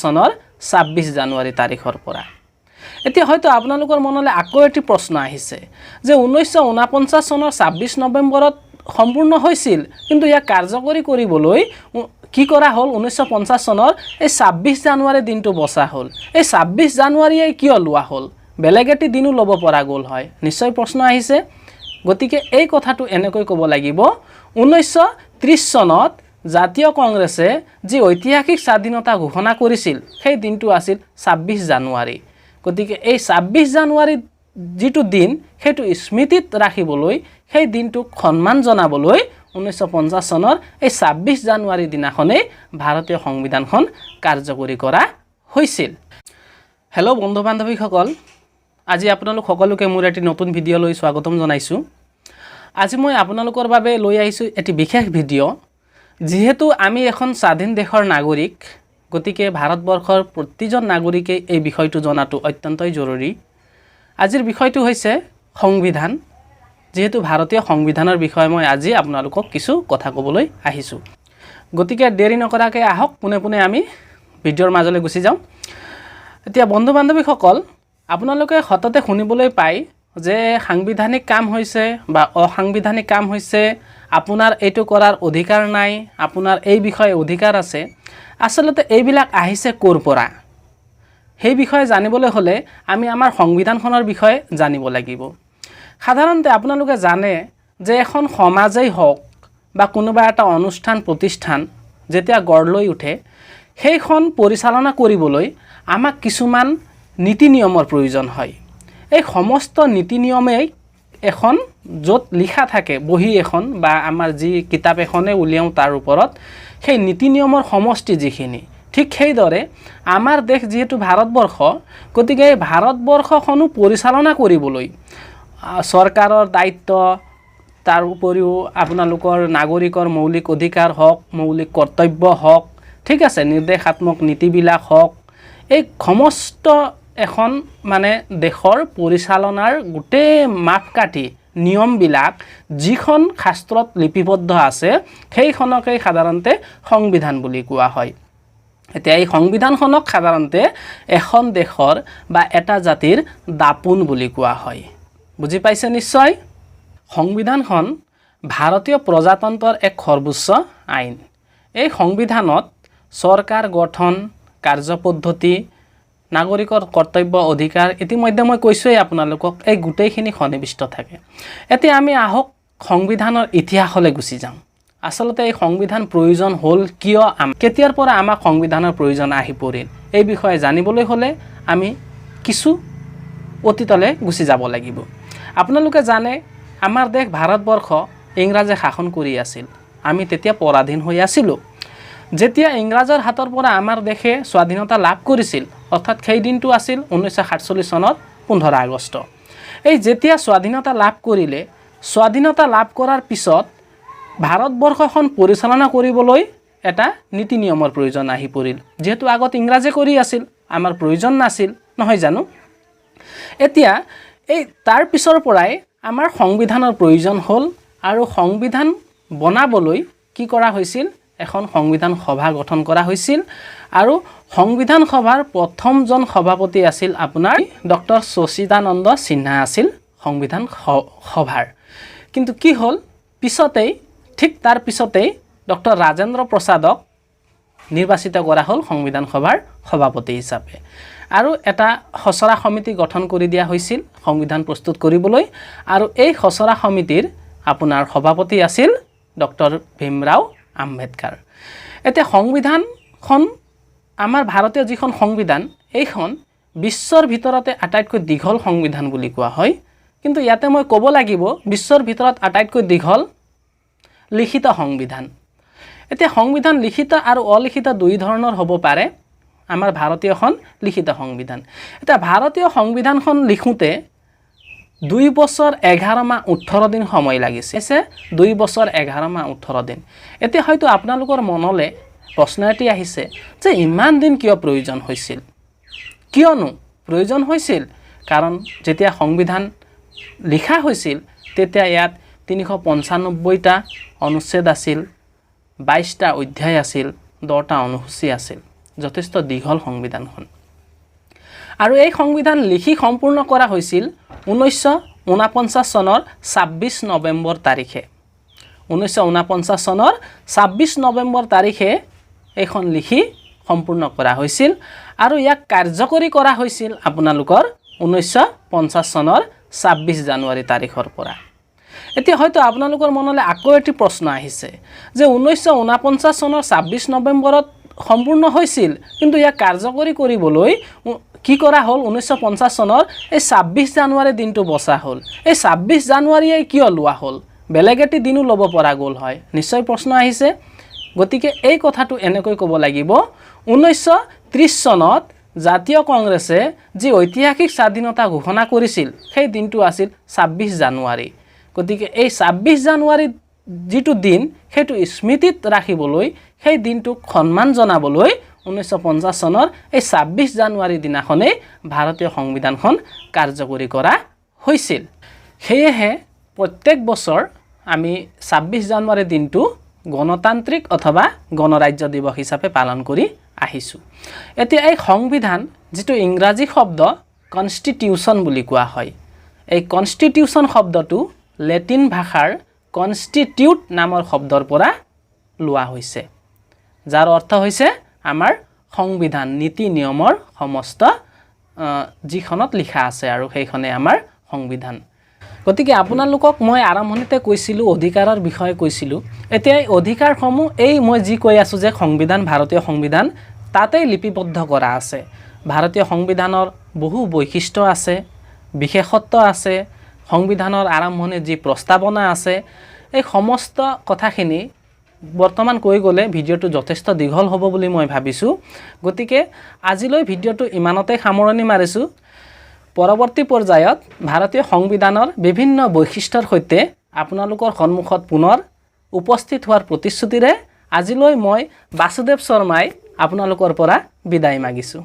চনৰ ২৬ জানুৱাৰী তাৰিখৰ পৰা এতিয়া হয়তো আপোনালোকৰ মনলৈ আকৌ এটি প্ৰশ্ন আহিছে যে 1949 চনৰ ২৬ নৱেম্বৰত সম্পূৰ্ণ হৈছিল কিন্তু ইয়াক কাৰ্যকৰী কৰিবলৈ কি কৰা হ'ল 1950 চনৰ এই ২৬ জানুৱাৰী দিনটো বসা হ'ল এই ২৬ জানুৱাৰীয়ে কিয় লোৱা হ'ল বেলেগ এটি দিনো ল'ব পৰা গ'ল হয় নিশ্চয় প্ৰশ্ন আহিছে গতিকে এই কথাটো এনেকৈ ক'ব লাগিব 1930 চনত জাতীয় কংগ্ৰেছে যি ঐতিহাসিক স্বাধীনতা ঘোষণা কৰিছিল সেই দিনটো আছিল ২৬ জানুৱাৰী গতিকে এই ২৬ জানুৱাৰী যেটো দিন হেতু স্মৃতিত ৰাখিবলৈ সেই দিনটোক সন্মান জনাবলৈ 1950 চনৰ এই ২৬ জানুৱাৰী দিনাখনে ভাৰতীয় সংবিধানখন কাৰ্যকৰী কৰা হৈছিল হেল্ল বন্ধু বান্ধৱীসকল আজি আপোনালোক সকলোকে মোৰ এটি নতুন ভিডিঅ' লৈ স্বাগতম জনাইছো আজি মই আপোনালোকৰ বাবে লৈ আহিছো এটি বিশেষ ভিডিঅ' যেহেতু আমি এখন স্বাধীন দেশৰ নাগৰিক গতিকে ভাৰতবৰ্ষৰ প্ৰতিজন নাগৰিকে এই বিষয়টো জনাটো অত্যন্তই জৰুৰী আজিৰ বিষয়টো হৈছে সংবিধান যেহেতু ভাৰতীয় সংবিধানৰ বিষয়ে মই আজি আপোনালোকক কিছু কথা ক'বলৈ আহিছো গতিকে দেৰি নকৰাকৈ আহক পুনে আমি ভিডিঅ'ৰ মাজলৈ গুচি যাওঁ এতিয়া বন্ধু বান্ধৱীসকল আপোনালোকে হঠাতে শুনিবলৈ পায় যে সাংবিধানিক কাম হৈছে বা অসাংবিধানিক কাম হৈছে আপোনাৰ এইটো কৰাৰ অধিকাৰ নাই আপোনাৰ এই বিষয়ে অধিকাৰ আছে আসলতে এইবিলাক আহিছে ক'ৰ পৰা সেই বিষয়ে জানিবলৈ হলে আমি আমাৰ সংবিধানখনৰ বিষয়ে জানিব লাগিব সাধাৰণতে আপোনালোকে জানে যে এখন সমাজেই হওক বা কোনোবা এটা অনুষ্ঠান প্ৰতিষ্ঠান যেতিয়া গঢ় লৈ উঠে সেইখন পৰিচালনা কৰিবলৈ আমাক কিছুমান নীতি নিয়মৰ প্ৰয়োজন হয় এই সমস্ত নীতি নিয়মেই এখন য'ত লিখা থাকে বহি এখন বা আমাৰ যি কিতাপ এখনে উলিয়াও তাৰ ওপৰত সেই নীতি নিয়মৰ সমষ্টি যিখিনি ঠিক সেইদৰে আমাৰ দেশ যেহেতু ভাৰতবৰ্ষ গতিকে এই ভাৰতবৰ্ষখনো পৰিচালনা কৰিবলৈ চৰকাৰৰ দায়িত্ব তাৰ উপৰিও আপোনালোকৰ নাগৰিকৰ মৌলিক অধিকাৰ হওক মৌলিক কৰ্তব্য হওক ঠিক আছে নিৰ্দেশাত্মক নীতিবিলাক হওক এই সমস্ত এখন মানে দেশৰ পৰিচালনাৰ গোটেই মাপকাঠি নিয়মবিলাক যিখন শাস্ত্ৰত লিপিবদ্ধ আছে সেইখনকে সাধাৰণতে সংবিধান বুলি কোৱা হয় এতিয়া এই সংবিধানখনক সাধাৰণতে এখন দেশৰ বা এটা জাতিৰ দাপোন বুলি কোৱা হয় বুজি পাইছে নিশ্চয় সংবিধানখন ভাৰতীয় প্ৰজাতন্ত্ৰৰ এক সৰ্বোচ্চ আইন এই সংবিধানত চৰকাৰ গঠন কাৰ্যপদ্ধতি নাগৰিকৰ কৰ্তব্য অধিকাৰ ইতিমধ্যে মই কৈছোই আপোনালোকক এই গুটেইখিনি সন্নিবিষ্ট থাকে এতিয়া আমি আহক সংবিধানৰ ইতিহাসলৈ গুচি যাম আসলতে এই সংবিধান প্ৰয়োজন হ'ল কিয় কেতিয়াৰ পৰা আমাক সংবিধানৰ প্ৰয়োজন আহি পৰিল এই বিষয়ে জানিবলৈ হলে আমি কিছু অতীতলৈ গুচি যাব লাগিব আপোনালোকে জানে আমাৰ দেশ ভাৰতবৰ্ষ ইংৰাজে শাসন কৰি আছিল আমি তেতিয়া পৰাধীন হৈ আছিলোঁ যেতিয়া ইংৰাজৰ হাতৰ পৰা আমাৰ দেশে স্বাধীনতা লাভ কৰিছিল অৰ্থাৎ সেই দিনটো আছিল 1947 চনৰ 15 আগষ্ট এই যেতিয়া স্বাধীনতা লাভ কৰিলে স্বাধীনতা লাভ কৰাৰ পিছত ভাৰতবৰ্ষখন পৰিচালনা কৰিবলৈ এটা নীতি নিয়মৰ প্ৰয়োজন আহি পৰিল যেহেতু আগত ইংৰাজে কৰি আছিল আমাৰ প্ৰয়োজন নাছিল নহয় জানো এতিয়া এই তাৰ পিছৰ পৰাই আমাৰ সংবিধানৰ প্ৰয়োজন হ'ল আৰু সংবিধান বনাবলৈ কি কৰা হৈছিল এখন সংবিধান সভা গঠন কৰা হৈছিল আৰু সংবিধান সভাৰ প্ৰথমজন সভাপতি আছিল আপোনাৰ ডক্টৰ সচিদানন্দ সিনহা আছিল সংবিধান সভাৰ কিন্তু কি হ'ল পিছতেই ঠিক তাৰ পিছতেই ডক্টৰ ৰাজেন্দ্ৰ প্ৰসাদক নিৰ্বাচিত কৰা হ'ল সংবিধান সভাৰ সভাপতি হিচাপে আৰু এটা খচৰা সমিতি গঠন কৰি দিয়া হৈছিল সংবিধান প্ৰস্তুত কৰিবলৈ আৰু এই খচৰা সমিতিৰ আপোনাৰ সভাপতি আছিল ডক্টৰ ভীমৰাও আম্বেদকাৰ এতিয়া সংবিধানখন আমাৰ ভাৰতীয় যিখন সংবিধান এইখন বিশ্বৰ ভিতৰতে আটাইতকৈ দীঘল সংবিধান বুলি কোৱা হয় কিন্তু ইয়াতে মই ক'ব লাগিব বিশ্বৰ ভিতৰত আটাইতকৈ দীঘল লিখিত সংবিধান এতিয়া সংবিধান লিখিত আৰু অলিখিত দুই ধৰণৰ হ'ব পাৰে আমাৰ ভাৰতীয়খন লিখিত সংবিধান এটা ভাৰতীয় সংবিধানখন লিখোতে 2 বছৰ 11 মাহ 18 দিন সময় লাগিছে 2 বছৰ 11 মাহ 18 দিন এতিয়া হয়তো আপোনালোকৰ মনলৈ প্ৰশ্ন এটি আহিছে যে ইমান দিন কিয় প্ৰয়োজন হৈছিল কিয়নো প্ৰয়োজন হৈছিল কাৰণ যেতিয়া সংবিধান লিখা হৈছিল তেতিয়া ইয়াত 395টা অনুচ্ছেদ আছিল 22টা অধ্যায় আছিল 10টা অনুসূচী আছিল যথেষ্ট দীঘল সংবিধানখন আৰু এই সংবিধান লিখি সম্পূৰ্ণ কৰা হৈছিল 1949 চনৰ 26 নৱেম্বৰ তাৰিখে 1949 চনৰ 26 নৱেম্বৰ তাৰিখে এইখন লিখি সম্পূৰ্ণ কৰা হৈছিল আৰু ইয়াক কাৰ্যকৰী কৰা হৈছিল আপোনালোকৰ 1950 চনৰ 26 জানুৱাৰী তাৰিখৰ পৰা এতিয়া হয়তো আপোনালোকৰ মনলৈ আকৌ এটি প্ৰশ্ন আহিছে যে 1949 চনৰ 26 নৱেম্বৰত সম্পূৰ্ণ হৈছিল কিন্তু ইয়াক কাৰ্যকৰী কৰিবলৈ কি কৰা হ'ল 1950 চনৰ এই 26 জানুৱাৰী দিনটো বসা হ'ল এই 26 জানুৱাৰীয়ে কিয় লোৱা হ'ল বেলেগ এটি দিনো ল'ব পৰা গ'ল হয় নিশ্চয় প্ৰশ্ন আহিছে গতিকে এই কথাটো এনেকৈ ক'ব লাগিব 1930 চনত জাতীয় কংগ্ৰেছে যি ঐতিহাসিক স্বাধীনতা ঘোষণা কৰিছিল সেই দিনটো আছিল 26 জানুৱাৰী গতিকে এই 26 জানুৱাৰী যেটো দিন হেতু স্মৃতিত ৰাখিবলৈ সেই দিনটোক সন্মান জনাবলৈ 1950 চনৰ এই 26 জানুৱাৰী দিনাখনে ভাৰতীয় সংবিধানখন কাৰ্যকৰী কৰা হৈছিল সেয়েহে প্ৰত্যেক বছৰ আমি 26 জানুৱাৰী দিনটো গণতান্ত্ৰিক অথবা গণৰাজ্য দিৱস হিচাপে পালন কৰি আহিছো এতিয়া এই সংবিধান যেটো ইংৰাজী শব্দ কনস্টিটিউশন বুলি কোৱা হয় এই কনস্টিটিউশন শব্দটো লেটিন ভাষাৰ কনস্টিটিউট নামৰ শব্দৰ পৰা লোৱা হৈছে যাৰ অৰ্থ হৈছে আমাৰ সংবিধান নীতি নিয়মৰ সমস্ত যিখনত লিখা আছে আৰু সেইখনে আমাৰ সংবিধান গতিকে আপোনালোকক মই আৰম্ভণিতে কৈছিলো অধিকাৰৰ বিষয়ে কৈছিলো এতিয়া এই অধিকাৰসমূহ এই মই যি কৈ আছো যে সংবিধান ভাৰতীয় সংবিধান তাতেই লিপিবদ্ধ কৰা আছে ভাৰতীয় সংবিধানৰ বহু বৈশিষ্ট্য আছে বিশেষত্ব আছে সংবিধানৰ আৰম্ভণিৰ যি প্ৰস্তাৱনা আছে এই সমস্ত কথাখিনি বৰ্তমান কৈ গ'লে ভিডিঅ'টো যথেষ্ট দীঘল হ'ব বুলি মই ভাবিছো গতিকে আজিলৈ ভিডিঅ'টো ইমানতে সামৰণি মাৰিছো পৰৱৰ্তী পৰ্যায়ত ভাৰতীয় সংবিধানৰ বিভিন্ন বৈশিষ্ট্যৰ সৈতে আপোনালোকৰ সন্মুখত পুনৰ উপস্থিত হোৱাৰ প্ৰতিশ্ৰুতিৰে আজিলৈ মই বাসুদেৱ শৰ্মাই আপোনালোকৰ পৰা বিদায় মাগিছো